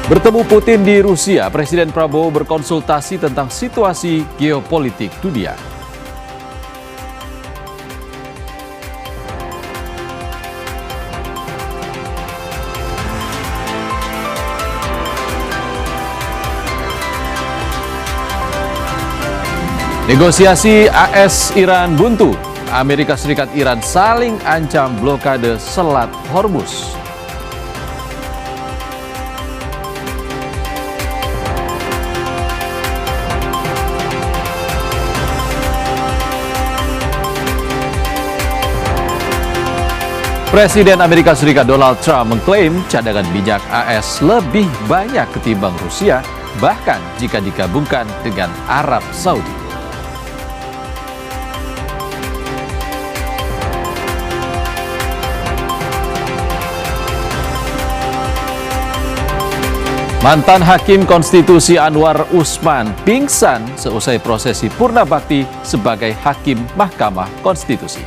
Bertemu Putin di Rusia, Presiden Prabowo berkonsultasi tentang situasi geopolitik dunia. Negosiasi AS-Iran buntu. Amerika Serikat Iran saling ancam blokade Selat Hormuz. Presiden Amerika Serikat Donald Trump mengklaim cadangan minyak AS lebih banyak ketimbang Rusia, bahkan jika digabungkan dengan Arab Saudi. Mantan Hakim Konstitusi Anwar Usman pingsan seusai prosesi Purna Bakti sebagai Hakim Mahkamah Konstitusi.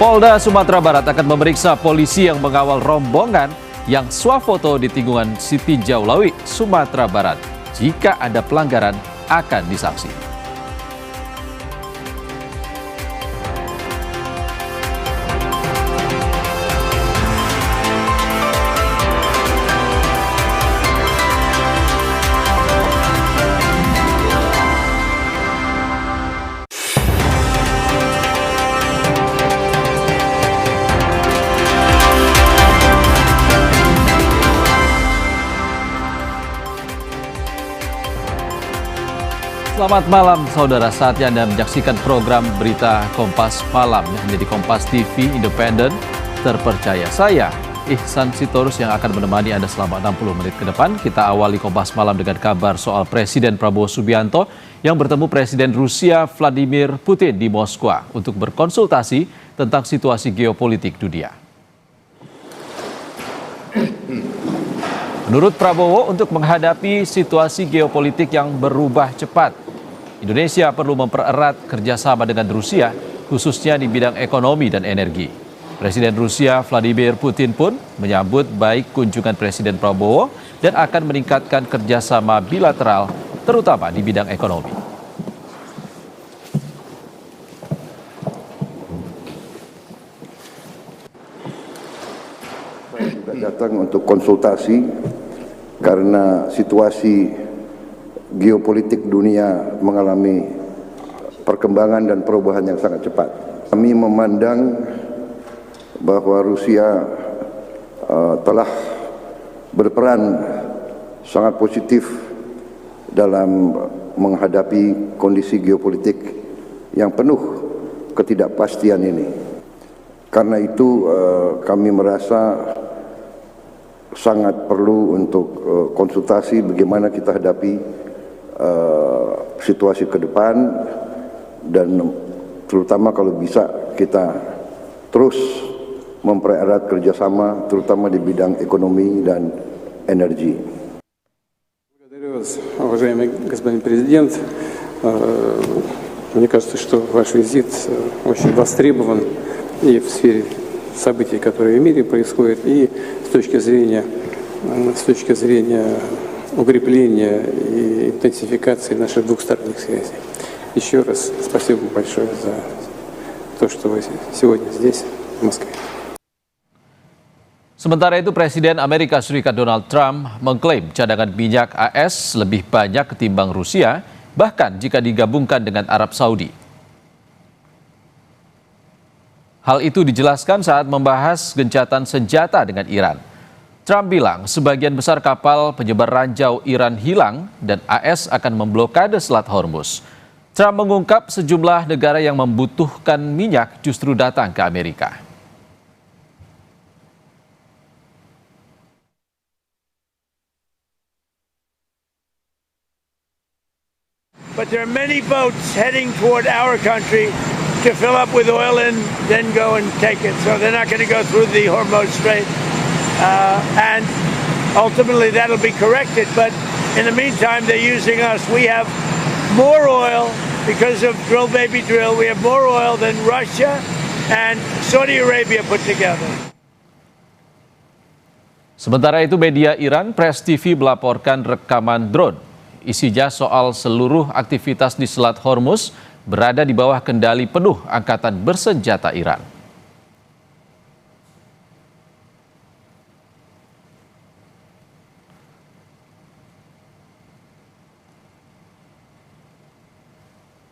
Polda Sumatera Barat akan memeriksa polisi yang mengawal rombongan yang swafoto di Tikungan Siti Jaulawi, Sumatera Barat. Jika ada pelanggaran, akan disanksi. Selamat malam saudara, saatnya Anda menyaksikan program Berita Kompas Malam yang menjadi Kompas TV Independen terpercaya. Saya Ihsan Sitorus yang akan menemani Anda selama 60 menit ke depan. Kita awali Kompas Malam dengan kabar soal Presiden Prabowo Subianto yang bertemu Presiden Rusia Vladimir Putin di Moskwa untuk berkonsultasi tentang situasi geopolitik dunia. Menurut Prabowo, untuk menghadapi situasi geopolitik yang berubah cepat, Indonesia perlu mempererat kerjasama dengan Rusia, khususnya di bidang ekonomi dan energi. Presiden Rusia Vladimir Putin pun menyambut baik kunjungan Presiden Prabowo dan akan meningkatkan kerjasama bilateral, terutama di bidang ekonomi. Saya juga datang untuk konsultasi karena situasi geopolitik dunia mengalami perkembangan dan perubahan yang sangat cepat. Kami memandang bahwa Rusia telah berperan sangat positif dalam menghadapi kondisi geopolitik yang penuh ketidakpastian ini. Karena itu kami merasa sangat perlu untuk konsultasi bagaimana kita hadapi situasi ke depan, dan terutama kalau bisa kita terus mempererat kerjasama terutama di bidang ekonomi dan energi. Благодарю вас, уважаемый господин президент. Мне кажется, что ваш визит очень востребован и в сфере событий, которые в мире происходят, и с точки зрения укрепления и интенсификации наших двухсторонних связей. Еще раз спасибо большое за то, что вы сегодня здесь, в Москве. Sementara itu, Presiden Amerika Serikat Donald Trump mengklaim cadangan minyak AS lebih banyak ketimbang Rusia, bahkan jika digabungkan dengan Arab Saudi. Hal itu dijelaskan saat membahas gencatan senjata dengan Iran. Trump bilang sebagian besar kapal penyebar ranjau Iran hilang dan AS akan memblokade Selat Hormuz. Trump mengungkap sejumlah negara yang membutuhkan minyak justru datang ke Amerika. But there are many boats heading toward our country to fill up with oil and then go and take it. So they're not going to go through the Hormuz Strait. And ultimately that'll be corrected. But in the meantime, they're using us. We have more oil because of drill baby drill. We have more oil than Russia and Saudi Arabia put together. Sementara itu media Iran, Press TV melaporkan rekaman drone. Isinya soal seluruh aktivitas di Selat Hormuz berada di bawah kendali penuh angkatan bersenjata Iran.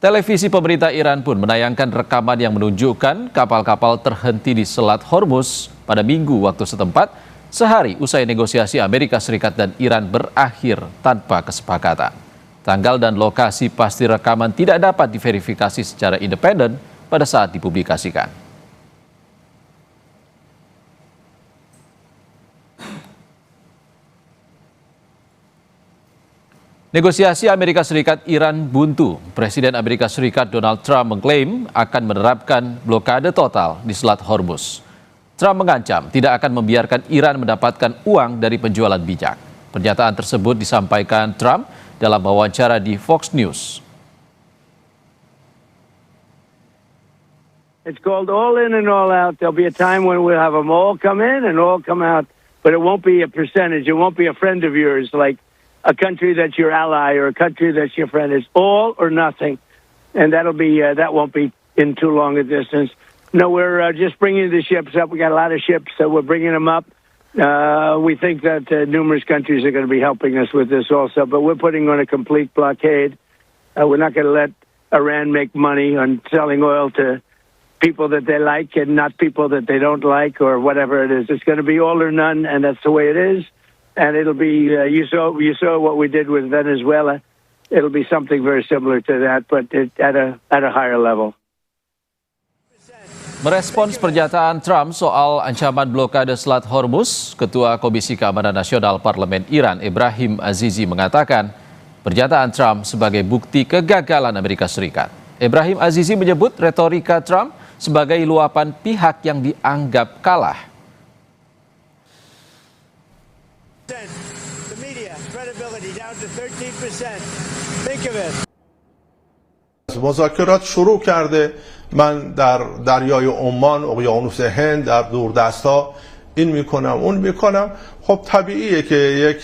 Televisi pemerintah Iran pun menayangkan rekaman yang menunjukkan kapal-kapal terhenti di Selat Hormuz pada Minggu waktu setempat, sehari usai negosiasi Amerika Serikat dan Iran berakhir tanpa kesepakatan. Tanggal dan lokasi pasti rekaman tidak dapat diverifikasi secara independen pada saat dipublikasikan. Negosiasi Amerika Serikat-Iran buntu. Presiden Amerika Serikat Donald Trump mengklaim akan menerapkan blokade total di Selat Hormuz. Trump mengancam tidak akan membiarkan Iran mendapatkan uang dari penjualan minyak. Pernyataan tersebut disampaikan Trump dalam wawancara di Fox News. It's called all in and all out. There'll be a time when we'll have them all come in and all come out, but it won't be a percentage. It won't be a friend of yours like a country that's your ally or a country that's your friend. It's all or nothing, and that won't be in too long a distance. No, we're just bringing the ships up. We got a lot of ships, so we're bringing them up. We think that numerous countries are going to be helping us with this also, but we're putting on a complete blockade. We're not going to let Iran make money on selling oil to people that they like and not people that they don't like or whatever it is. It's going to be all or none, and that's the way it is. And it'll be, you saw what we did with Venezuela. It'll be something very similar to that, but at a higher level. Merespons pernyataan Trump soal ancaman blokade Selat Hormuz, Ketua Komisi Keamanan Nasional Parlemen Iran Ebrahim Azizi mengatakan pernyataan Trump sebagai bukti kegagalan Amerika Serikat. Ebrahim Azizi menyebut retorika Trump sebagai luapan pihak yang dianggap kalah. The media credibility down to 13%. Think of it. مذاکرات شروع کرده. من در دریای عمان، اقیانوس هند، در دوردست‌ها این میکنم اون میکنم. خب طبیعیه که یک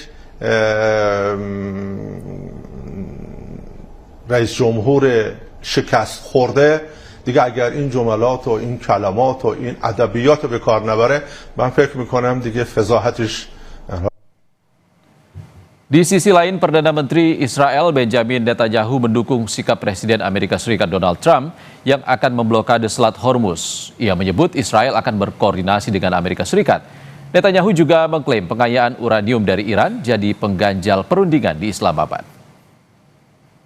رئیس جمهور شکست خورده دیگه اگر این جملات و این کلمات و این ادبیات رو به کار نبره، من فکر میکنم دیگه فضاحتش. Di sisi lain, Perdana Menteri Israel Benjamin Netanyahu mendukung sikap Presiden Amerika Serikat Donald Trump yang akan memblokade Selat Hormuz. Ia menyebut Israel akan berkoordinasi dengan Amerika Serikat. Netanyahu juga mengklaim pengayaan uranium dari Iran jadi pengganjal perundingan di Islamabad.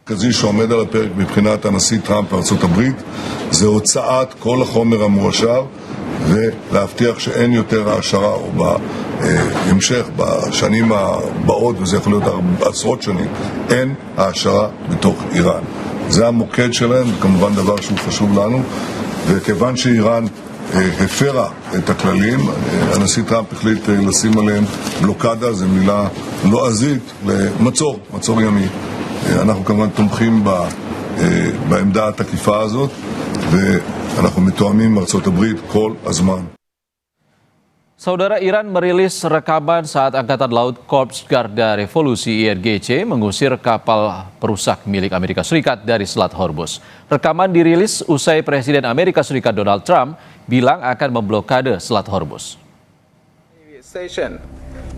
המרכזי שעומד על הפרק מבחינת הנשיא טראמפ וארצות הברית זה הוצאת כל החומר המועשר ולהבטיח שאין יותר העשרה או בהמשך בשנים הבאות, וזה יכול להיות עשרות שנים, אין העשרה בתוך איראן. זה המוקד שלהם, וכמובן דבר שהוא חשוב לנו, וכיוון שאיראן הפרה את הכללים, הנשיא טראמפ החליט לשים עליהם בלוקדה, זו מילה לועזית למצור, מצור ימי. אנחנו כמובן תומכים בעמדה התקיפה הזאת, ואנחנו מתואמים עם ארצות הברית כל הזמן. Saudara, Iran merilis rekaman saat Angkatan Laut Korps Garda Revolusi IRGC mengusir kapal perusak milik Amerika Serikat dari Selat Hormuz. Rekaman dirilis usai Presiden Amerika Serikat Donald Trump bilang akan memblokade Selat Hormuz. Station,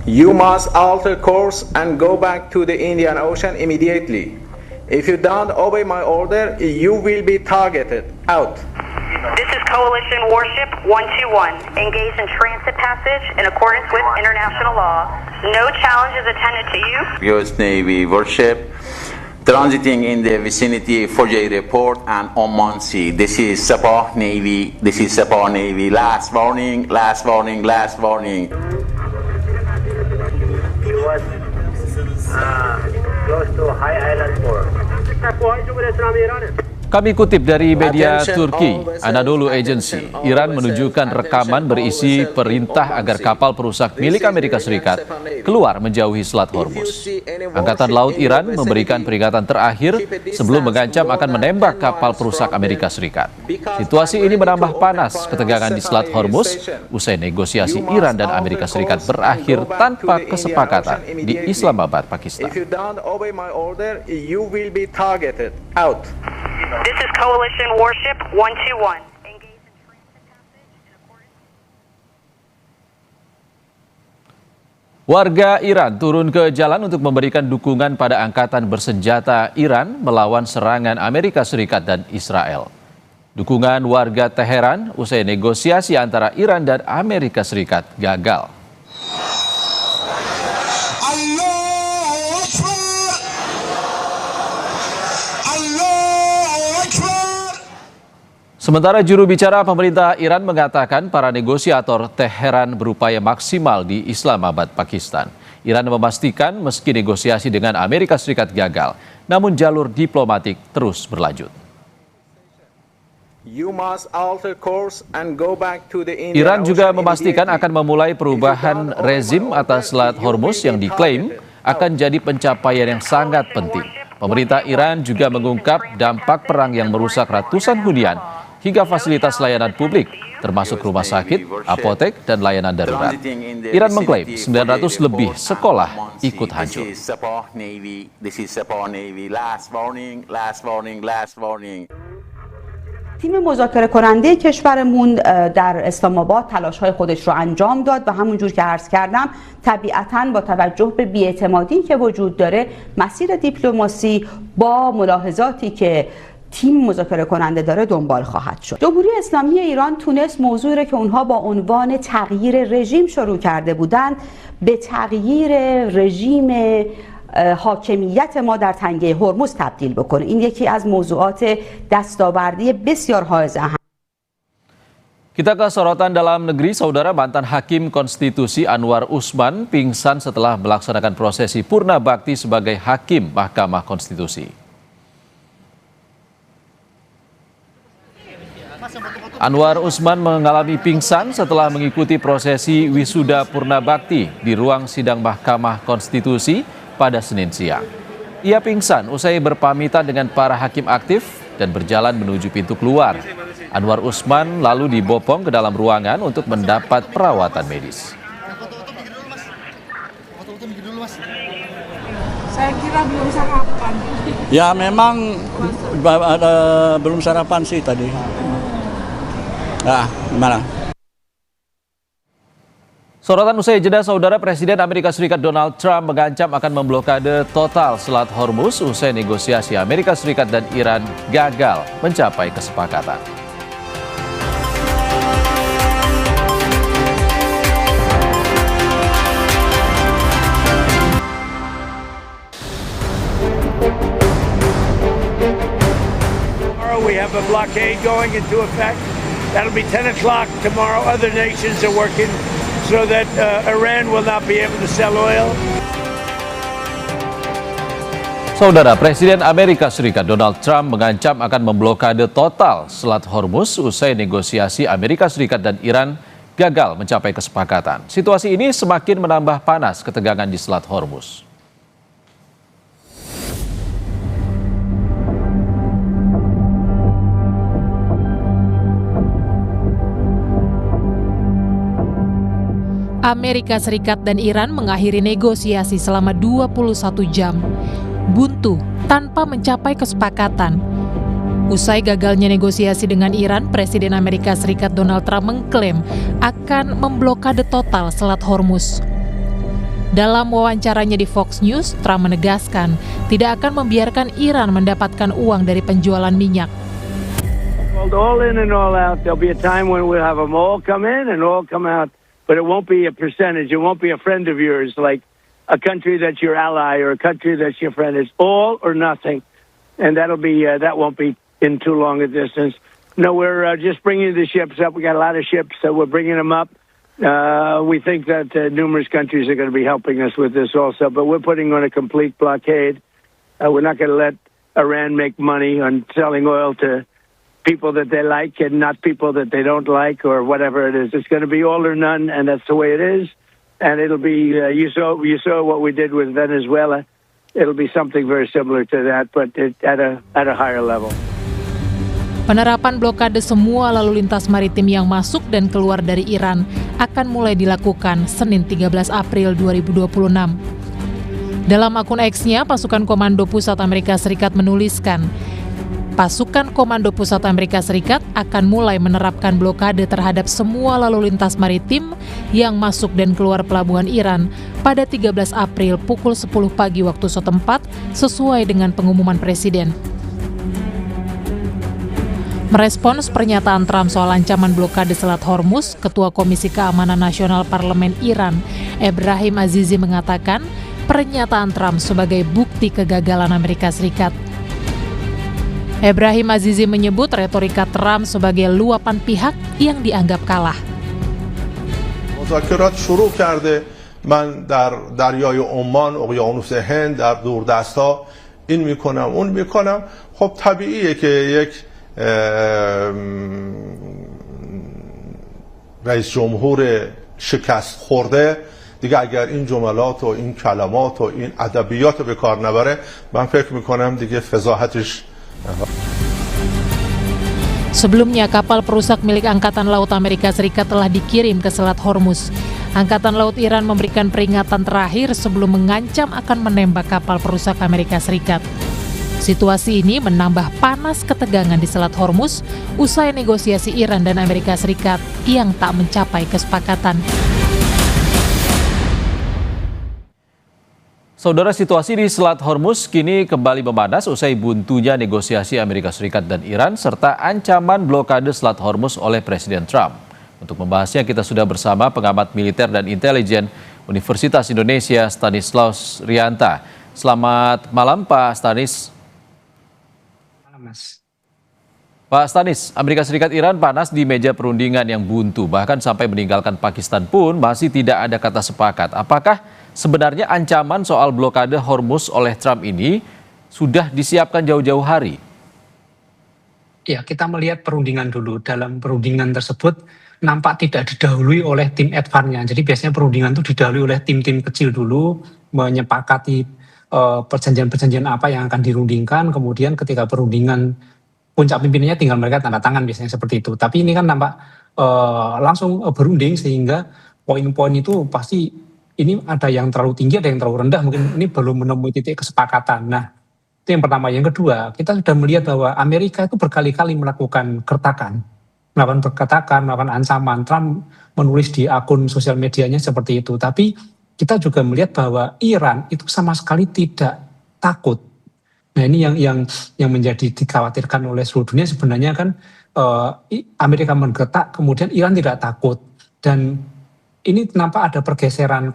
you must alter course and go back to the Indian Ocean immediately. If you don't obey my order, you will be targeted. Out. This is Coalition Warship 121, engaged in transit passage in accordance with international law. No challenge is attended to you. U.S. Navy warship transiting in the vicinity of Fujairah Port and Oman Sea. This is Sabah Navy. This is Sabah Navy. Last warning, last warning, last warning. It was close to High Island Port. Kami kutip dari media Turki, Anadolu Agency, Iran menunjukkan rekaman berisi perintah agar kapal perusak milik Amerika Serikat keluar menjauhi Selat Hormuz. Angkatan Laut Iran memberikan peringatan terakhir sebelum mengancam akan menembak kapal perusak Amerika Serikat. Situasi ini menambah panas ketegangan di Selat Hormuz usai negosiasi Iran dan Amerika Serikat berakhir tanpa kesepakatan di Islamabad, Pakistan. This is Coalition Warship 121. Engage in transit passage in accordance. Warga Iran turun ke jalan untuk memberikan dukungan pada angkatan bersenjata Iran melawan serangan Amerika Serikat dan Israel. Dukungan warga Teheran usai negosiasi antara Iran dan Amerika Serikat gagal. Sementara juru bicara pemerintah Iran mengatakan para negosiator Teheran berupaya maksimal di Islamabad, Pakistan. Iran memastikan meski negosiasi dengan Amerika Serikat gagal, namun jalur diplomatik terus berlanjut. Iran juga memastikan akan memulai perubahan rezim atas Selat Hormuz yang diklaim akan jadi pencapaian yang sangat penting. Pemerintah Iran juga mengungkap dampak perang yang merusak ratusan hunian hingga fasilitas layanan publik, termasuk rumah sakit, apotek, dan layanan darurat. Iran mengklaim 900 lebih sekolah ikut hancur. تیم مذاکره کننده کشورمون در اسلام آباد تلاش‌های خودش رو انجام داد و همونجور که عرض کردم طبیعتاً با توجه به بی‌اعتمادی که وجود داره مسیر دیپلماسی با ملاحظاتی که تیم مذاکره کننده داره دنبال خواهد شد. جمهوری اسلامی ایران تونست موضوعی رو که اونها با عنوان تغییر رژیم شروع کرده بودند به تغییر رژیم حاکمیت ما در تنگه هرمز تبدیل بکنه. این یکی از موضوعات دستاوردی بسیار حائز اهمیت. Kita ke sorotan dalam negeri, Saudara. Mantan Hakim Konstitusi Anwar Usman pingsan setelah melaksanakan prosesi purna bakti sebagai Hakim Mahkamah Konstitusi. Anwar Usman mengalami pingsan setelah mengikuti prosesi wisuda purna bakti di ruang sidang Mahkamah Konstitusi pada Senin siang. Ia pingsan usai berpamitan dengan para hakim aktif dan berjalan menuju pintu keluar. Anwar Usman lalu dibopong ke dalam ruangan untuk mendapat perawatan medis. Saya kira belum sarapan. Ya memang belum sarapan sih tadi. Gimana? Sorotan usai jeda, Saudara. Presiden Amerika Serikat Donald Trump mengancam akan memblokade total Selat Hormuz usai negosiasi Amerika Serikat dan Iran gagal mencapai kesepakatan. Tomorrow we have a blockade going into effect. That'll be 10 o'clock tomorrow. Other nations are working so that Iran will not be able to sell oil. Saudara, Presiden Amerika Serikat Donald Trump mengancam akan memblokade total Selat Hormuz usai negosiasi Amerika Serikat dan Iran gagal mencapai kesepakatan. Situasi ini semakin menambah panas ketegangan di Selat Hormuz. Amerika Serikat dan Iran mengakhiri negosiasi selama 21 jam, buntu tanpa mencapai kesepakatan. Usai gagalnya negosiasi dengan Iran, Presiden Amerika Serikat Donald Trump mengklaim akan memblokade total Selat Hormuz. Dalam wawancaranya di Fox News, Trump menegaskan tidak akan membiarkan Iran mendapatkan uang dari penjualan minyak. All in and all out, there'll be a time when we'll have them all come in and all come out. But it won't be a percentage. It won't be a friend of yours, like a country that's your ally or a country that's your friend. It's all or nothing, and that won't be in too long a distance. No, we're just bringing the ships up. We got a lot of ships, so we're bringing them up. We think that numerous countries are going to be helping us with this also, but we're putting on a complete blockade. We're not going to let Iran make money on selling oil to people that they like and not people that they don't like or whatever it is. It's going to be all or none, and that's the way it is. And it'll be, you saw what we did with Venezuela. It'll be something very similar to that, but at a higher level. Penerapan blokade semua lalu lintas maritim yang masuk dan keluar dari Iran akan mulai dilakukan Senin 13 April 2026. Dalam akun X-nya, pasukan Komando Pusat Amerika Serikat menuliskan, pasukan Komando Pusat Amerika Serikat akan mulai menerapkan blokade terhadap semua lalu lintas maritim yang masuk dan keluar pelabuhan Iran pada 13 April pukul 10 pagi waktu setempat sesuai dengan pengumuman Presiden. Merespons pernyataan Trump soal ancaman blokade Selat Hormuz, Ketua Komisi Keamanan Nasional Parlemen Iran, Ebrahim Azizi mengatakan pernyataan Trump sebagai bukti kegagalan Amerika Serikat. Ebrahim Azizi menyebut retorika Trump sebagai luapan pihak yang dianggap kalah. مذاکرات شروع کرده من در دریای عمان اقیانوس هند در دوردست‌ها این میکنم اون میکنم خب طبیعیه که یک رئیس جمهور شکست خورده دیگه اگر این جملات و این کلمات و این ادبیات رو به کار نبره من فکر میکنم دیگه فضاحتش. Sebelumnya, kapal perusak milik Angkatan Laut Amerika Serikat telah dikirim ke Selat Hormuz. Angkatan Laut Iran memberikan peringatan terakhir sebelum mengancam akan menembak kapal perusak Amerika Serikat. Situasi ini menambah panas ketegangan di Selat Hormuz usai negosiasi Iran dan Amerika Serikat yang tak mencapai kesepakatan. Saudara, situasi di Selat Hormuz kini kembali memanas usai buntunya negosiasi Amerika Serikat dan Iran serta ancaman blokade Selat Hormuz oleh Presiden Trump. Untuk membahasnya kita sudah bersama pengamat militer dan intelijen Universitas Indonesia Stanislaus Rianta. Selamat malam Pak Stanis. Malam Mas. Pak Stanis, Amerika Serikat Iran panas di meja perundingan yang buntu, bahkan sampai meninggalkan Pakistan pun masih tidak ada kata sepakat. Apakah sebenarnya ancaman soal blokade Hormuz oleh Trump ini sudah disiapkan jauh-jauh hari? Ya, kita melihat perundingan dulu. Dalam perundingan tersebut nampak tidak didahului oleh tim advance-nya. Jadi biasanya perundingan itu didahului oleh tim-tim kecil dulu, menyepakati perjanjian-perjanjian apa yang akan dirundingkan. Kemudian ketika perundingan puncak pimpinannya tinggal mereka tanda tangan, biasanya seperti itu. Tapi ini kan nampak langsung berunding sehingga poin-poin itu pasti ini ada yang terlalu tinggi, ada yang terlalu rendah, mungkin ini belum menemui titik kesepakatan. Nah, itu yang pertama. Yang kedua, kita sudah melihat bahwa Amerika itu berkali-kali melakukan gertakan, melakukan ancaman. Trump menulis di akun sosial medianya seperti itu. Tapi kita juga melihat bahwa Iran itu sama sekali tidak takut. Nah, ini yang menjadi dikhawatirkan oleh seluruh dunia sebenarnya kan Amerika menggertak, kemudian Iran tidak takut. Dan ini nampak ada pergeseran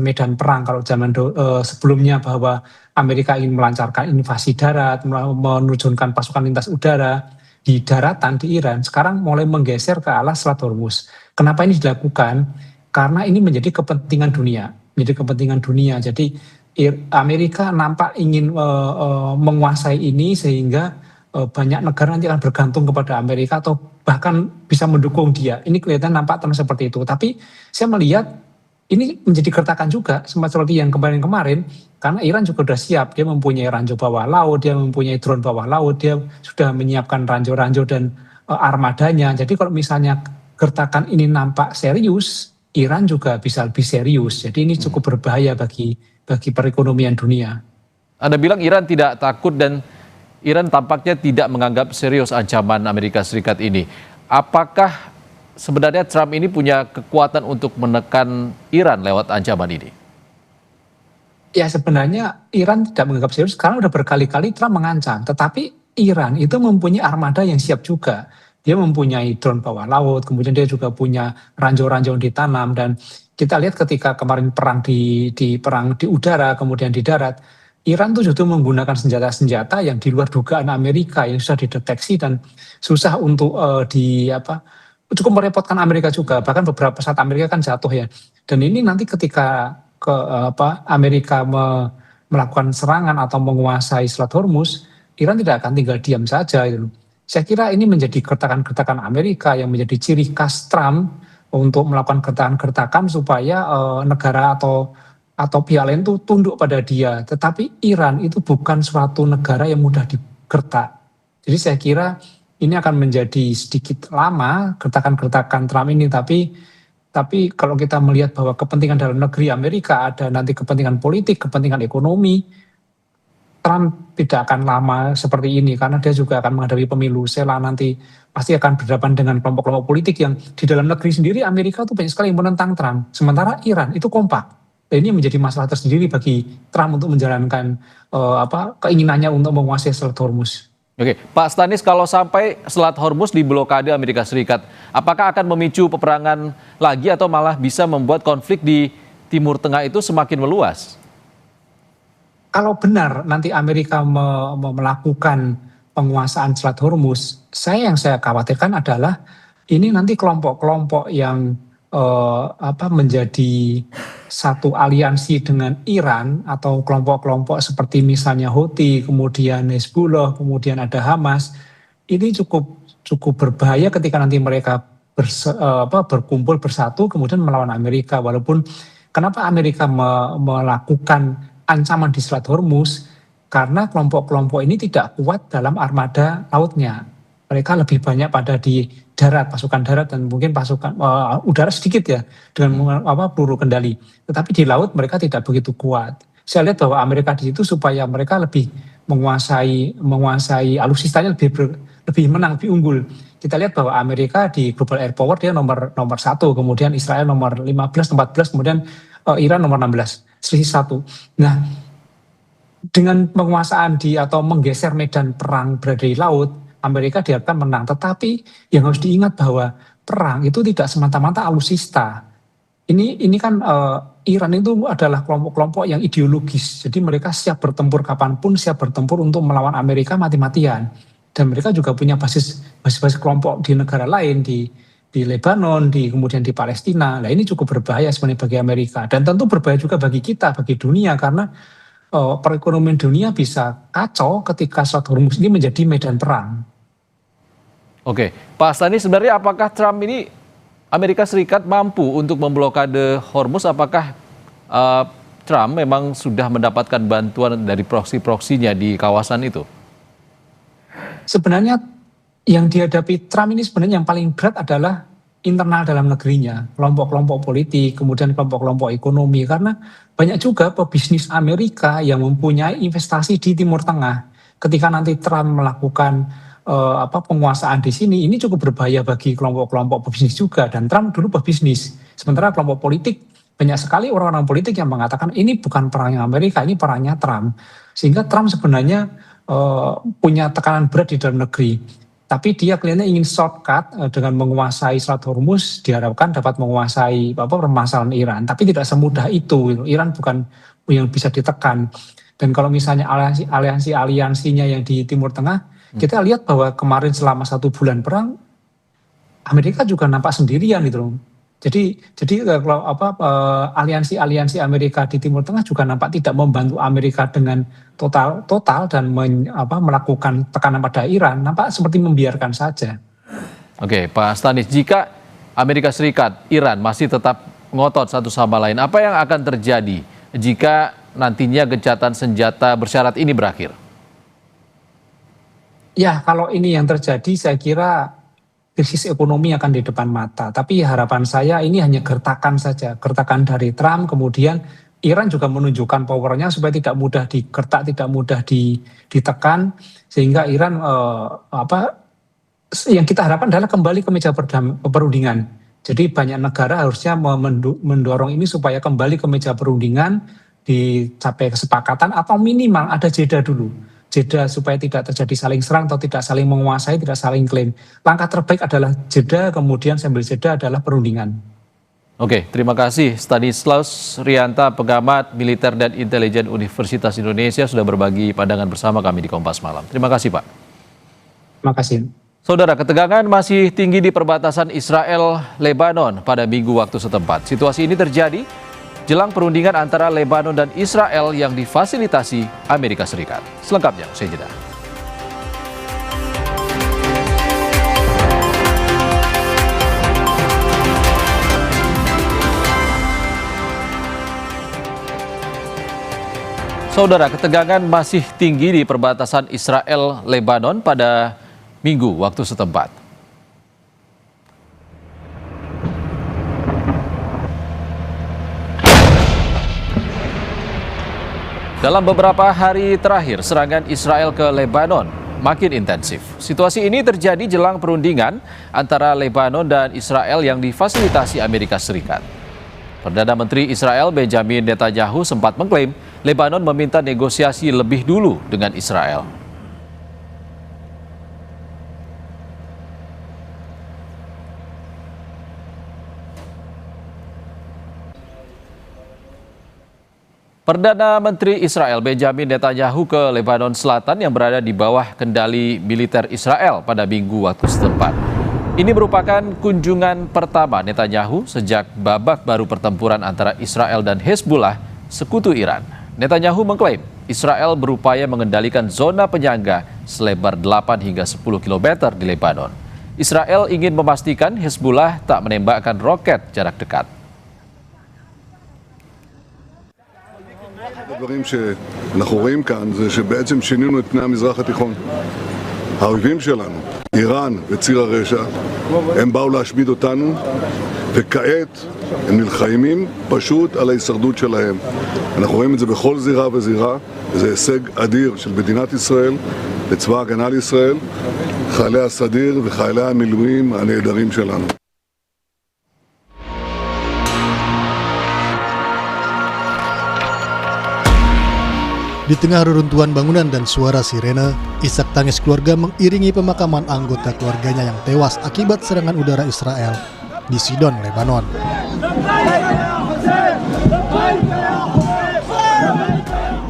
medan perang. Kalau zaman sebelumnya bahwa Amerika ingin melancarkan invasi darat, menerjunkan pasukan lintas udara di daratan di Iran, sekarang mulai menggeser ke arah Selat Hormuz. Kenapa ini dilakukan? Karena ini menjadi kepentingan dunia. Jadi Amerika nampak ingin menguasai ini sehingga banyak negara nanti akan bergantung kepada Amerika atau bahkan bisa mendukung dia. Ini kelihatan nampak seperti itu. Tapi saya melihat ini menjadi gertakan juga seperti yang kemarin-kemarin, karena Iran juga sudah siap. Dia mempunyai ranjau bawah laut, dia mempunyai drone bawah laut, dia sudah menyiapkan ranjau-ranjau dan armadanya. Jadi kalau misalnya gertakan ini nampak serius, Iran juga bisa lebih serius. Jadi ini cukup berbahaya bagi perekonomian dunia. Anda bilang Iran tidak takut dan Iran tampaknya tidak menganggap serius ancaman Amerika Serikat ini. Apakah sebenarnya Trump ini punya kekuatan untuk menekan Iran lewat ancaman ini? Ya, sebenarnya Iran tidak menganggap serius karena sudah berkali-kali Trump mengancam. Tetapi Iran itu mempunyai armada yang siap juga. Dia mempunyai drone bawah laut, kemudian dia juga punya ranjau-ranjau yang ditanam. Dan kita lihat ketika kemarin perang di udara, kemudian di darat, Iran tuh justru menggunakan senjata-senjata yang di luar dugaan Amerika yang sudah dideteksi dan susah untuk cukup merepotkan Amerika juga. Bahkan beberapa saat Amerika kan jatuh ya. Dan ini nanti ketika Amerika melakukan serangan atau menguasai Selat Hormuz, Iran tidak akan tinggal diam saja. Gitu. Saya kira ini menjadi gertakan-gertakan Amerika yang menjadi ciri khas Trump untuk melakukan gertakan-gertakan supaya negara atau pihak lain itu tunduk pada dia. Tetapi Iran itu bukan suatu negara yang mudah digertak. Jadi saya kira ini akan menjadi sedikit lama gertakan-gertakan Trump ini, tapi kalau kita melihat bahwa kepentingan dalam negeri Amerika ada nanti kepentingan politik, kepentingan ekonomi, Trump tidak akan lama seperti ini karena dia juga akan menghadapi pemilu. Sela nanti pasti akan berhadapan dengan kelompok-kelompok politik yang di dalam negeri sendiri Amerika itu banyak sekali yang menentang Trump. Sementara Iran itu kompak. Dan ini menjadi masalah tersendiri bagi Trump untuk menjalankan keinginannya untuk menguasai Selat Hormuz. Oke, Pak Stanis, kalau sampai Selat Hormuz diblokade Amerika Serikat, apakah akan memicu peperangan lagi atau malah bisa membuat konflik di Timur Tengah itu semakin meluas? Kalau benar nanti Amerika melakukan penguasaan Selat Hormuz, yang saya khawatirkan adalah ini nanti kelompok-kelompok yang menjadi satu aliansi dengan Iran atau kelompok-kelompok seperti misalnya Houthi, kemudian Hezbollah, kemudian ada Hamas, ini cukup berbahaya ketika nanti mereka berkumpul bersatu kemudian melawan Amerika. Walaupun kenapa Amerika melakukan ancaman di Selat Hormuz, karena kelompok-kelompok ini tidak kuat dalam armada lautnya. Mereka lebih banyak pada di darat, pasukan darat dan mungkin pasukan udara sedikit ya dengan peluru kendali. Tetapi di laut mereka tidak begitu kuat. Saya lihat bahwa Amerika di situ supaya mereka lebih menguasai alutsistanya lebih menang, lebih unggul. Kita lihat bahwa Amerika di global air power dia nomor 1, kemudian Israel nomor 15, 14, kemudian Iran nomor 16, selisih 1. Nah, dengan penguasaan atau menggeser medan perang berada di laut, Amerika diharapkan menang. Tetapi yang harus diingat bahwa perang itu tidak semata-mata alutsista. Ini kan Iran itu adalah kelompok-kelompok yang ideologis. Jadi mereka siap bertempur kapanpun, siap bertempur untuk melawan Amerika mati-matian. Dan mereka juga punya basis kelompok di negara lain, di Lebanon, kemudian di Palestina. Nah ini cukup berbahaya sebenarnya bagi Amerika. Dan tentu berbahaya juga bagi kita, bagi dunia. Karena perekonomian dunia bisa kacau ketika Selat Hormuz ini menjadi medan perang. Oke, Pak Stanis, sebenarnya apakah Trump ini Amerika Serikat mampu untuk memblokade Hormuz? Apakah Trump memang sudah mendapatkan bantuan dari proksi-proksinya di kawasan itu? Sebenarnya yang dihadapi Trump ini sebenarnya yang paling berat adalah internal dalam negerinya, kelompok-kelompok politik, kemudian kelompok-kelompok ekonomi, karena banyak juga pebisnis Amerika yang mempunyai investasi di Timur Tengah. Ketika nanti Trump melakukan penguasaan di sini, ini cukup berbahaya bagi kelompok-kelompok pebisnis juga. Dan Trump dulu pebisnis, sementara kelompok politik banyak sekali orang-orang politik yang mengatakan ini bukan perangnya Amerika, ini perangnya Trump. Sehingga Trump sebenarnya punya tekanan berat di dalam negeri. Tapi dia kelihatannya ingin shortcut dengan menguasai Selat Hormuz, diharapkan dapat menguasai permasalahan Iran. Tapi tidak semudah itu. Iran bukan yang bisa ditekan. Dan kalau misalnya aliansinya yang di Timur Tengah, kita lihat bahwa kemarin selama 1 bulan perang, Amerika juga nampak sendirian gitu loh. Jadi kalau aliansi Amerika di Timur Tengah juga nampak tidak membantu Amerika dengan total dan melakukan tekanan pada Iran, nampak seperti membiarkan saja. Oke, Pak Stanis, jika Amerika Serikat, Iran masih tetap ngotot satu sama lain, apa yang akan terjadi jika nantinya gencatan senjata bersyarat ini berakhir? Ya, kalau ini yang terjadi, saya kira krisis ekonomi akan di depan mata. Tapi harapan saya ini hanya gertakan saja, gertakan dari Trump, kemudian Iran juga menunjukkan powernya supaya tidak mudah digertak, tidak mudah ditekan, sehingga Iran yang kita harapkan adalah kembali ke meja perundingan. Jadi banyak negara harusnya mendorong ini supaya kembali ke meja perundingan, dicapai kesepakatan atau minimal ada jeda dulu. Jeda supaya tidak terjadi saling serang atau tidak saling menguasai, tidak saling klaim. Langkah terbaik adalah jeda, kemudian sambil jeda adalah perundingan. Oke, terima kasih Stanislaus Rianta, pengamat militer dan intelijen Universitas Indonesia sudah berbagi pandangan bersama kami di Kompas Malam. Terima kasih, Pak. Terima kasih. Saudara, ketegangan masih tinggi di perbatasan Israel-Lebanon pada minggu waktu setempat. Situasi ini terjadi jelang perundingan antara Lebanon dan Israel yang difasilitasi Amerika Serikat. Selengkapnya usai jeda. Saudara, ketegangan masih tinggi di perbatasan Israel-Lebanon pada Minggu waktu setempat. Dalam beberapa hari terakhir, serangan Israel ke Lebanon makin intensif. Situasi ini terjadi jelang perundingan antara Lebanon dan Israel yang difasilitasi Amerika Serikat. Perdana Menteri Israel Benjamin Netanyahu sempat mengklaim Lebanon meminta negosiasi lebih dulu dengan Israel. Perdana Menteri Israel Benjamin Netanyahu ke Lebanon Selatan yang berada di bawah kendali militer Israel pada Minggu waktu setempat. Ini merupakan kunjungan pertama Netanyahu sejak babak baru pertempuran antara Israel dan Hezbollah, sekutu Iran. Netanyahu mengklaim Israel berupaya mengendalikan zona penyangga selebar 8 hingga 10 km di Lebanon. Israel ingin memastikan Hezbollah tak menembakkan roket jarak dekat. הדברים שאנחנו רואים כאן זה שבעצם שינינו את פני המזרח התיכון. האויבים שלנו, איראן וציר הרשע, הם באו להשמיד אותנו, וכעת הם נלחמים פשוט על ההישרדות שלהם. אנחנו רואים את זה בכל זירה וזירה, וזה הישג אדיר של מדינת ישראל, לצבא הגנה לישראל, חיילי הסדיר וחיילי המילואים הנהדרים שלנו. Di tengah reruntuhan bangunan dan suara sirene, isak tangis keluarga mengiringi pemakaman anggota keluarganya yang tewas akibat serangan udara Israel di Sidon, Lebanon.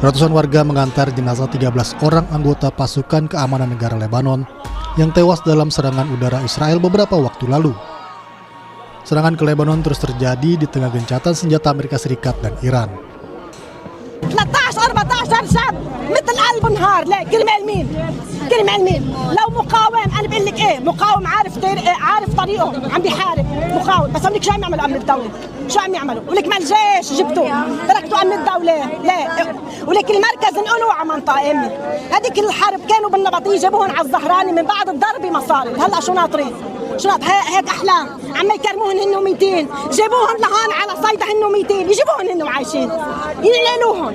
Ratusan warga mengantar jenazah 13 orang anggota pasukan keamanan negara Lebanon yang tewas dalam serangan udara Israel beberapa waktu lalu. Serangan ke Lebanon terus terjadi di tengah gencatan senjata Amerika Serikat dan Iran. 13-14 شعب مثل قلب نهار. لا كرمال مين لو مقاوم انا بقول لك ايه مقاوم عارف طريقه عم بيحارب مقاوم بس هنيك شو عم يعملوا امن الدوله شو عم يعملوا ولك ما الجيش جبتوا تركتوا امن الدوله لا ولك المركز انقلوا على منطقه امنه هذيك الحرب كانوا بالنبطيه جابوهم على الزهراني من بعد الضرب مصاري هلا شو ناطرين هيك احلام عم يكرموهن هن 200 جابوهم لهون على صيدا هن 200 يجيبوهن هن عايشين ينقلوهم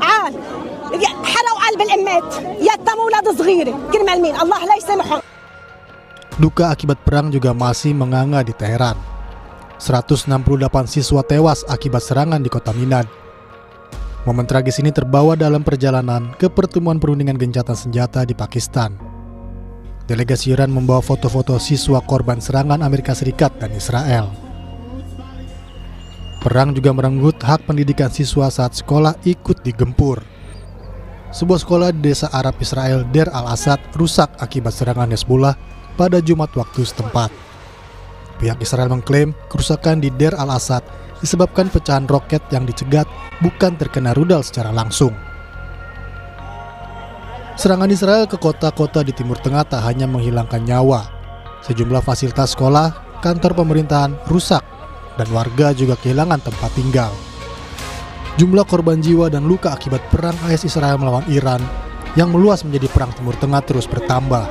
عال حرقوا قلب الامات يتموا اولاد صغيره كرمال مين الله لا يسامحهم. Duka akibat perang juga masih menganga di Teheran. 168 siswa tewas akibat serangan di kota Minad. Momen tragis ini terbawa dalam perjalanan ke pertemuan perundingan gencatan senjata di Pakistan. Delegasi Iran membawa foto-foto siswa korban serangan Amerika Serikat dan Israel. Perang juga merenggut hak pendidikan siswa saat sekolah ikut digempur. Sebuah sekolah di desa Arab Israel Der Al-Asad rusak akibat serangan Hezbollah pada Jumat waktu setempat. Pihak Israel mengklaim kerusakan di Der Al-Asad disebabkan pecahan roket yang dicegat bukan terkena rudal secara langsung. Serangan Israel ke kota-kota di Timur Tengah tak hanya menghilangkan nyawa. Sejumlah fasilitas sekolah, kantor pemerintahan rusak, dan warga juga kehilangan tempat tinggal. Jumlah korban jiwa dan luka akibat perang AS Israel melawan Iran yang meluas menjadi perang Timur Tengah terus bertambah.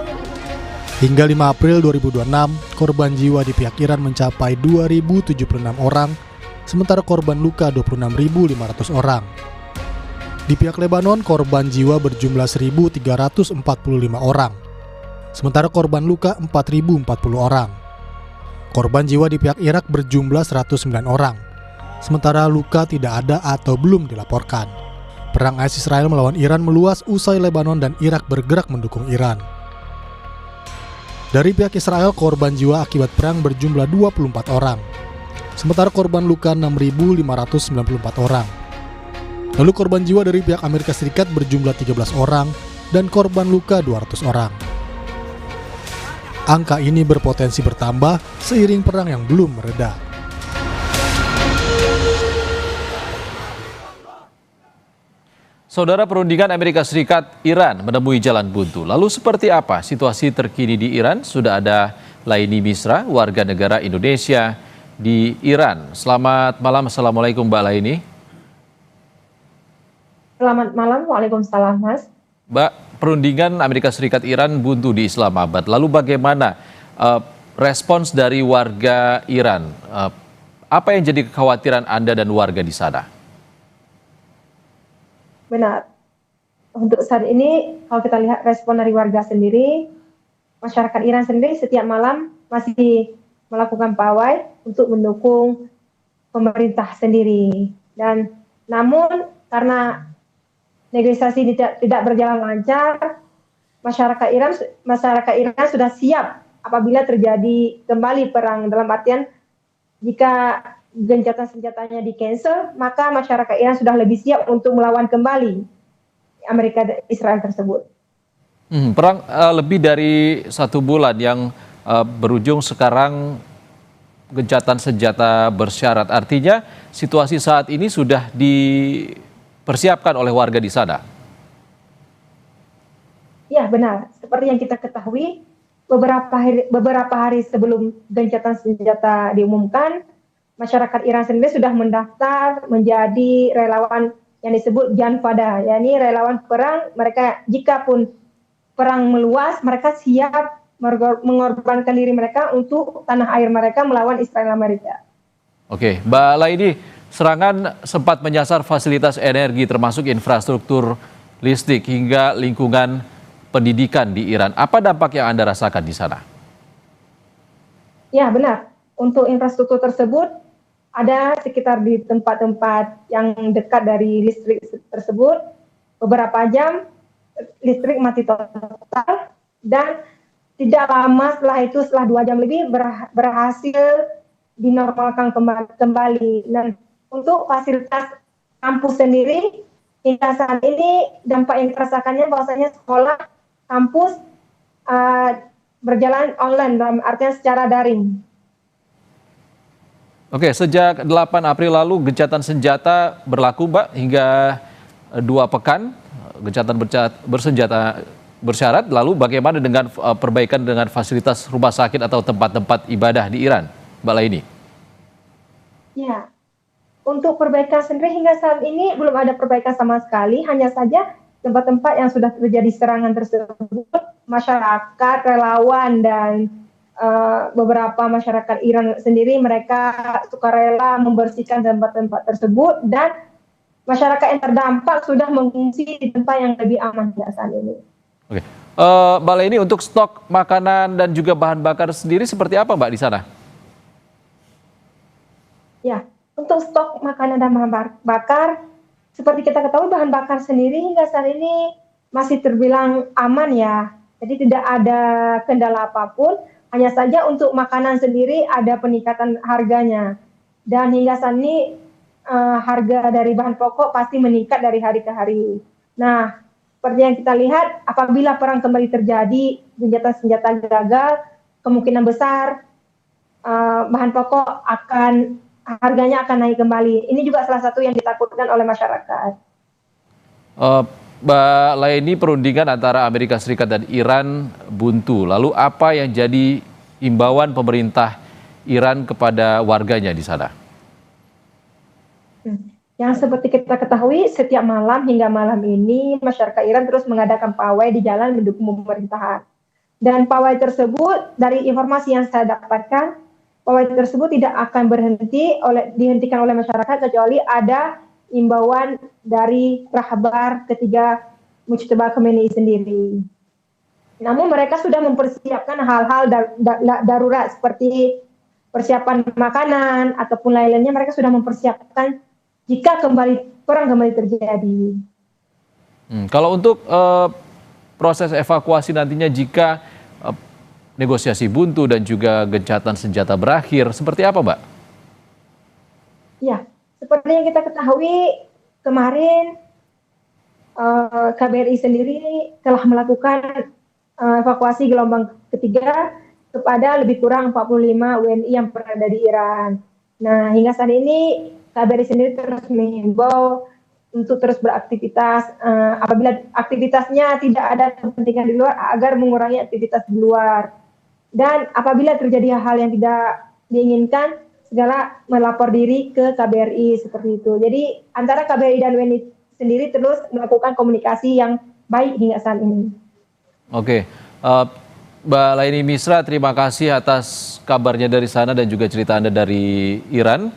Hingga 5 April 2026, korban jiwa di pihak Iran mencapai 2.076 orang, sementara korban luka 26.500 orang. Di pihak Lebanon, korban jiwa berjumlah 1.345 orang, sementara korban luka 4.040 orang. Korban jiwa di pihak Irak berjumlah 109 orang, sementara luka tidak ada atau belum dilaporkan. Perang AS Israel melawan Iran meluas usai Lebanon dan Irak bergerak mendukung Iran. Dari pihak Israel, korban jiwa akibat perang berjumlah 24 orang, sementara korban luka 6.594 orang. Lalu korban jiwa dari pihak Amerika Serikat berjumlah 13 orang dan korban luka 200 orang. Angka ini berpotensi bertambah seiring perang yang belum mereda. Saudara, perundingan Amerika Serikat-Iran menemui jalan buntu. Lalu seperti apa situasi terkini di Iran? Sudah ada Laini Misra, warga negara Indonesia di Iran. Selamat malam, Assalamualaikum Mbak Laini. Selamat malam, Waalaikumsalam Mas. Mbak, perundingan Amerika Serikat Iran buntu di Islamabad. Lalu bagaimana respons dari warga Iran? Apa yang jadi kekhawatiran Anda dan warga di sana? Benar. Untuk saat ini, kalau kita lihat respon dari warga sendiri, masyarakat Iran sendiri setiap malam masih melakukan pawai untuk mendukung pemerintah sendiri. Dan namun karena negosiasi tidak berjalan lancar, masyarakat Iran sudah siap apabila terjadi kembali perang, dalam artian jika gencatan senjatanya di cancel, maka masyarakat Iran sudah lebih siap untuk melawan kembali Amerika dan Israel tersebut. Perang lebih dari 1 bulan yang berujung sekarang gencatan senjata bersyarat. Artinya situasi saat ini sudah dipersiapkan oleh warga di sana. Ya benar, seperti yang kita ketahui, beberapa hari sebelum gencatan senjata diumumkan, masyarakat Iran sendiri sudah mendaftar menjadi relawan yang disebut Janfada, yakni relawan perang. Mereka jikapun perang meluas, mereka siap mengorbankan diri mereka untuk tanah air mereka melawan Israel Amerika. Oke, Mbak Laini, serangan sempat menyasar fasilitas energi termasuk infrastruktur listrik hingga lingkungan pendidikan di Iran. Apa dampak yang Anda rasakan di sana? Ya benar, untuk infrastruktur tersebut ada sekitar di tempat-tempat yang dekat dari listrik tersebut, beberapa jam listrik mati total, dan tidak lama setelah itu, setelah 2 jam lebih berhasil dinormalkan kembali. Dan untuk fasilitas kampus sendiri, hingga saat ini dampak yang dirasakannya bahwasanya sekolah, kampus berjalan online, dalam artian secara daring. Oke, sejak 8 April lalu gencatan senjata berlaku, Mbak, hingga 2 pekan. Gencatan bersenjata bersyarat. Lalu bagaimana dengan perbaikan dengan fasilitas rumah sakit atau tempat-tempat ibadah di Iran, Mbak Laini? Ya, untuk perbaikan sendiri hingga saat ini belum ada perbaikan sama sekali. Hanya saja tempat-tempat yang sudah terjadi serangan tersebut, masyarakat, relawan, dan beberapa masyarakat Iran sendiri mereka sukarela membersihkan tempat-tempat tersebut, dan masyarakat yang terdampak sudah mengungsi di tempat yang lebih aman hingga saat ini. Oke, Mbak Laini, untuk stok makanan dan juga bahan bakar sendiri seperti apa, Mbak, di sana? Ya, untuk stok makanan dan bahan bakar, seperti kita ketahui bahan bakar sendiri hingga saat ini masih terbilang aman ya. Jadi tidak ada kendala apapun, hanya saja untuk makanan sendiri ada peningkatan harganya. Dan hingga saat ini harga dari bahan pokok pasti meningkat dari hari ke hari. Nah, seperti yang kita lihat, apabila perang kembali terjadi, senjata gagal, kemungkinan besar bahan pokok harganya akan naik kembali. Ini juga salah satu yang ditakutkan oleh masyarakat. Mbak Laini, perundingan antara Amerika Serikat dan Iran buntu. Lalu apa yang jadi imbauan pemerintah Iran kepada warganya di sana? Yang seperti kita ketahui, setiap malam hingga malam ini masyarakat Iran terus mengadakan pawai di jalan mendukung pemerintahan. Dan pawai tersebut, dari informasi yang saya dapatkan, pawai tersebut tidak akan dihentikan oleh masyarakat kecuali ada imbauan dari rahbar ketiga Mujtaba Khomeini sendiri. Namun mereka sudah mempersiapkan hal-hal darurat seperti persiapan makanan ataupun lain-lainnya. Mereka sudah mempersiapkan jika perang kembali terjadi. Kalau untuk proses evakuasi nantinya jika negosiasi buntu dan juga gencatan senjata berakhir, seperti apa, Mbak? Ya, seperti yang kita ketahui kemarin KBRI sendiri telah melakukan evakuasi gelombang ketiga kepada lebih kurang 45 WNI yang berada di Iran. Nah, hingga saat ini KBRI sendiri terus mengimbau untuk terus beraktivitas apabila aktivitasnya tidak ada kepentingan di luar agar mengurangi aktivitas di luar. Dan apabila terjadi hal yang tidak diinginkan, segala melapor diri ke KBRI seperti itu. Jadi antara KBRI dan WNI sendiri terus melakukan komunikasi yang baik hingga saat ini. Oke, Mbak Laini Misra, terima kasih atas kabarnya dari sana dan juga cerita Anda dari Iran.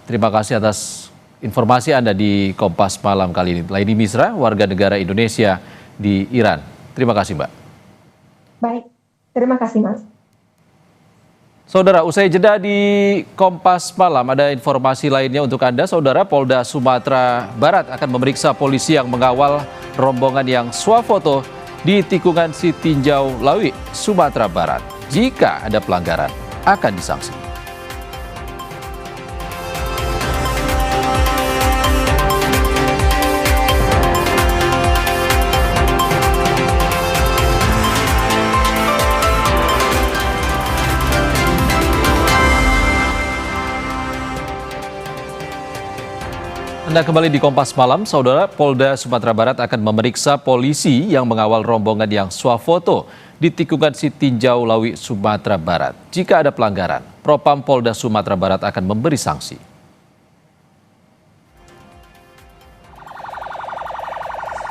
Terima kasih atas informasi Anda di Kompas Malam kali ini. Laini Misra, warga negara Indonesia di Iran. Terima kasih, Mbak. Baik, terima kasih, Mas. Saudara, usai jeda di Kompas Malam, ada informasi lainnya untuk Anda. Saudara, Polda Sumatera Barat akan memeriksa polisi yang mengawal rombongan yang swafoto di tikungan Sitinjau Lawi, Sumatera Barat. Jika ada pelanggaran, akan disanksi. Anda kembali di Kompas Malam, Saudara. Polda Sumatera Barat akan memeriksa polisi yang mengawal rombongan yang swafoto di tikungan Sitinjau Lawi, Sumatera Barat. Jika ada pelanggaran, Propam Polda Sumatera Barat akan memberi sanksi.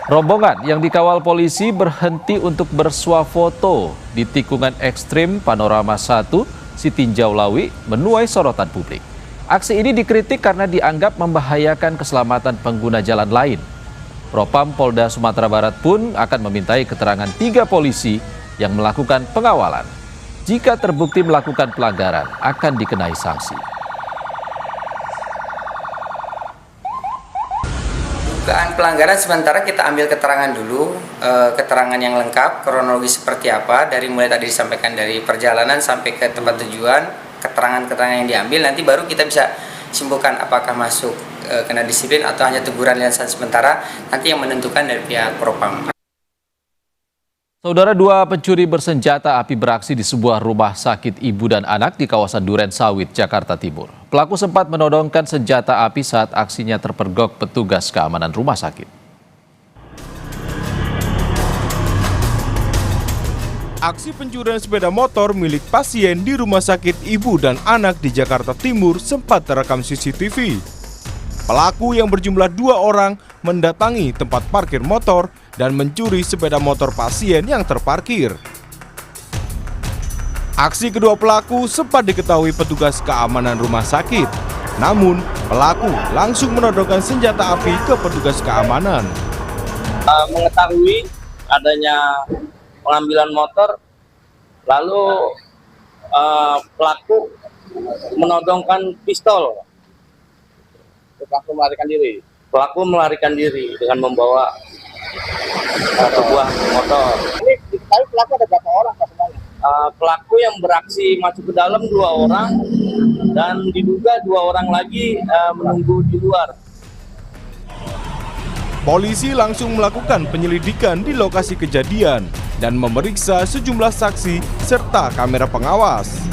Rombongan yang dikawal polisi berhenti untuk bersuafoto di tikungan ekstrim Panorama 1 Sitinjau Lawi menuai sorotan publik. Aksi ini dikritik karena dianggap membahayakan keselamatan pengguna jalan lain. Propam Polda Sumatera Barat pun akan memintai keterangan 3 polisi yang melakukan pengawalan. Jika terbukti melakukan pelanggaran, akan dikenai sanksi. Dugaan pelanggaran sementara kita ambil keterangan dulu, keterangan yang lengkap, kronologi seperti apa, dari mulai tadi disampaikan dari perjalanan sampai ke tempat tujuan, keterangan-keterangan yang diambil, nanti baru kita bisa simpulkan apakah masuk kena disiplin atau hanya teguran lisan sementara, nanti yang menentukan dari pihak Propam. Saudara, 2 pencuri bersenjata api beraksi di sebuah rumah sakit ibu dan anak di kawasan Duren Sawit, Jakarta Timur. Pelaku sempat menodongkan senjata api saat aksinya terpergok petugas keamanan rumah sakit. Aksi pencurian sepeda motor milik pasien di Rumah Sakit Ibu dan Anak di Jakarta Timur sempat terekam CCTV. Pelaku yang berjumlah 2 orang mendatangi tempat parkir motor dan mencuri sepeda motor pasien yang terparkir. Aksi kedua pelaku sempat diketahui petugas keamanan rumah sakit. Namun, pelaku langsung menodongkan senjata api ke petugas keamanan. Mengetahui adanya pengambilan motor, lalu pelaku menodongkan pistol. Pelaku melarikan diri dengan membawa sebuah motor. Ini diketahui pelaku ada berapa orang sebenarnya? Pelaku yang beraksi masuk ke dalam 2 orang dan diduga 2 orang lagi menunggu di luar. Polisi langsung melakukan penyelidikan di lokasi kejadian dan memeriksa sejumlah saksi serta kamera pengawas.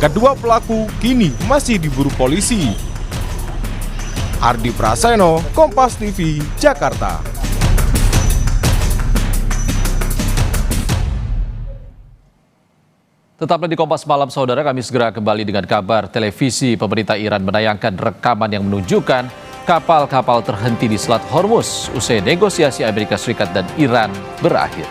Kedua pelaku kini masih diburu polisi. Ardi Praseno, Kompas TV, Jakarta. Tetaplah di Kompas Malam, Saudara. Kami segera kembali dengan kabar televisi pemerintah Iran menayangkan rekaman yang menunjukkan kapal-kapal terhenti di Selat Hormuz usai negosiasi Amerika Serikat dan Iran berakhir.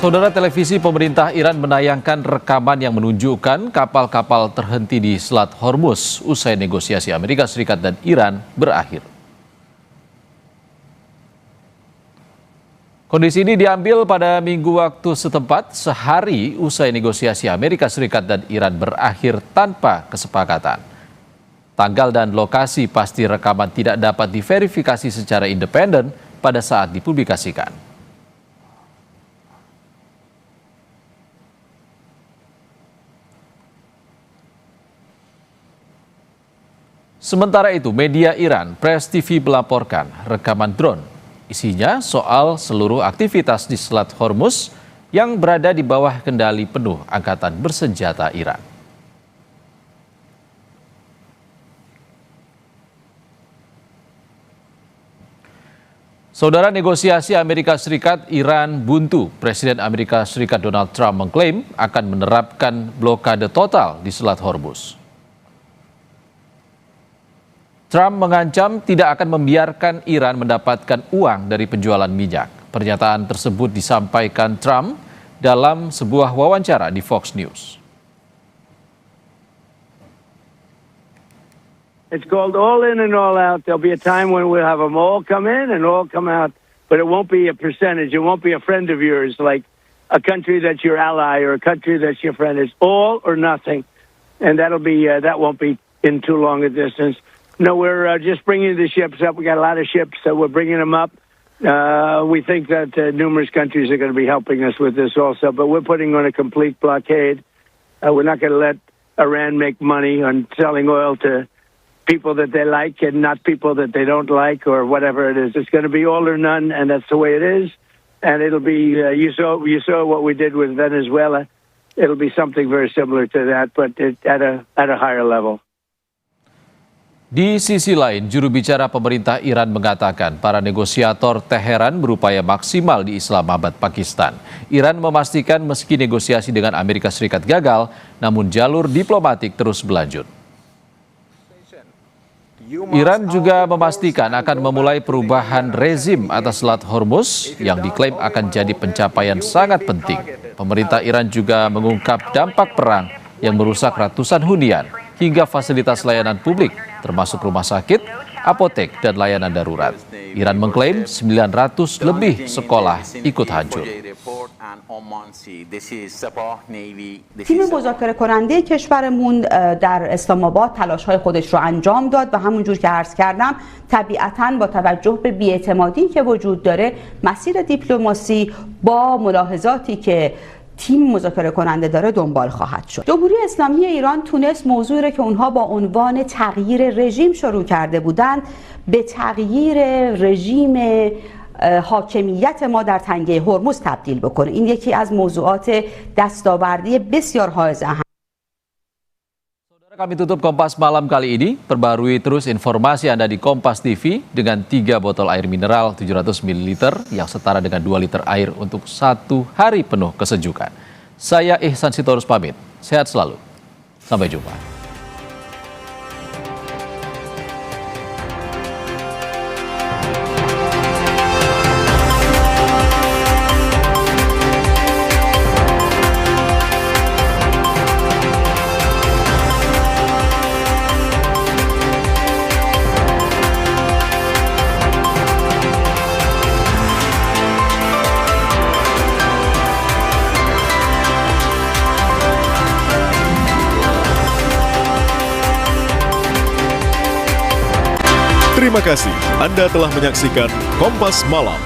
Saudara, televisi pemerintah Iran menayangkan rekaman yang menunjukkan kapal-kapal terhenti di Selat Hormuz usai negosiasi Amerika Serikat dan Iran berakhir. Kondisi ini diambil pada Minggu waktu setempat, sehari usai negosiasi Amerika Serikat dan Iran berakhir tanpa kesepakatan. Tanggal dan lokasi pasti rekaman tidak dapat diverifikasi secara independen pada saat dipublikasikan. Sementara itu, media Iran, Press TV melaporkan rekaman drone. Isinya soal seluruh aktivitas di Selat Hormuz yang berada di bawah kendali penuh angkatan bersenjata Iran. Saudara, negosiasi Amerika Serikat Iran buntu. Presiden Amerika Serikat Donald Trump mengklaim akan menerapkan blokade total di Selat Hormuz. Trump mengancam tidak akan membiarkan Iran mendapatkan uang dari penjualan minyak. Pernyataan tersebut disampaikan Trump dalam sebuah wawancara di Fox News. It's called all in and all out. There'll be a time when we'll have them all come in and all come out, but it won't be a percentage. It won't be a friend of yours, like a country that's your ally or a country that's your friend. It's all or nothing, and that won't be in too long a distance. No, we're just bringing the ships up. We got a lot of ships, so we're bringing them up. We think that numerous countries are going to be helping us with this also, but we're putting on a complete blockade. We're not going to let Iran make money on selling oil to people that they like and not people that they don't like or whatever it is. It's going to be all or none, and that's the way it is. And it'll be, you saw what we did with Venezuela. It'll be something very similar to that, but at a higher level. Di sisi lain, juru bicara pemerintah Iran mengatakan para negosiator Teheran berupaya maksimal di Islamabad, Pakistan. Iran memastikan meski negosiasi dengan Amerika Serikat gagal, namun jalur diplomatik terus berlanjut. Iran juga memastikan akan memulai perubahan rezim atas Selat Hormuz yang diklaim akan jadi pencapaian sangat penting. Pemerintah Iran juga mengungkap dampak perang yang merusak ratusan hunian hingga fasilitas layanan publik, termasuk rumah sakit, apotek, dan layanan darurat. Iran mengklaim 900 lebih sekolah ikut hancur. تیم مذاکره کننده کشورمون در اسلام آباد تلاش‌های خودش رو انجام داد و همونجور که عرض کردم طبیعتاً با توجه به بی‌اعتمادی که وجود داره مسیر دیپلماسی با ملاحظاتی که تیم مذاکره کننده داره دنبال خواهد شد. جمهوری اسلامی ایران تونست موضوعی رو که اونها با عنوان تغییر رژیم شروع کرده بودند به تغییر رژیم حاکمیت ما در تنگه هرمز تبدیل بکنه. این یکی از موضوعات دستاوردی بسیار حائز اهمیت. Kami tutup Kompas Malam kali ini. Perbarui terus informasi Anda di Kompas TV dengan 3 botol air mineral 700 ml yang setara dengan 2 liter air untuk 1 hari penuh kesejukan. Saya Ihsan Sitorus pamit. Sehat selalu. Sampai jumpa. Terima kasih Anda telah menyaksikan Kompas Malam.